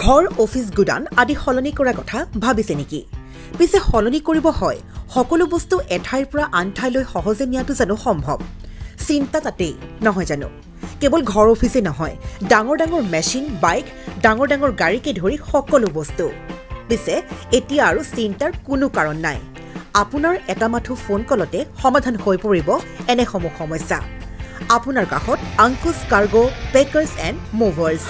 ঘৰ অফিস গুদান আদি সলনি কৰা কথা ভাবিছে নেকি পিছে সলনি কৰিব হয় সকলো বস্তু এঠাইৰ পৰা আন ঠাইলৈ সহজে নিয়াটো জানো সম্ভৱ চিন্তা তাতেই নহয় জানো কেৱল ঘৰ অফিসে নহয় ডাঙৰ ডাঙৰ মেচিন বাইক ডাঙৰ ডাঙৰ গাড়ীকে ধৰি সকলো বস্তু পিছে এতিয়া আৰু চিন্তাৰ কোনো কাৰণ নাই আপোনাৰ এটা মাথো ফোন কলতে সমাধান হৈ পৰিব এনে সমস্যা আপোনাৰ কাষত আংকুশ কাৰ্গো পেকাৰ্ছ এণ্ড মুভাৰ্ছ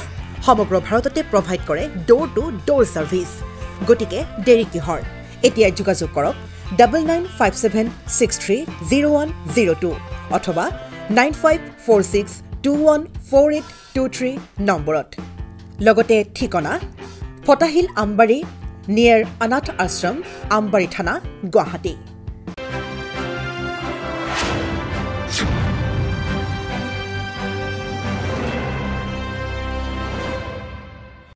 সমগ্ৰ ভাৰততে প্ৰভাইড কৰে ডোৰ টু ডোৰ সাৰ্ভিস গতিকে দেৰি কিহৰ এতিয়া যোগাযোগ কৰক 9957630102 অথবা 9546214823 নম্বৰত লগতে ঠিকনা ফটাহিল আমবাৰী নিয়াৰ অনাথ আশ্ৰম আমবাৰী থানা গুৱাহাটী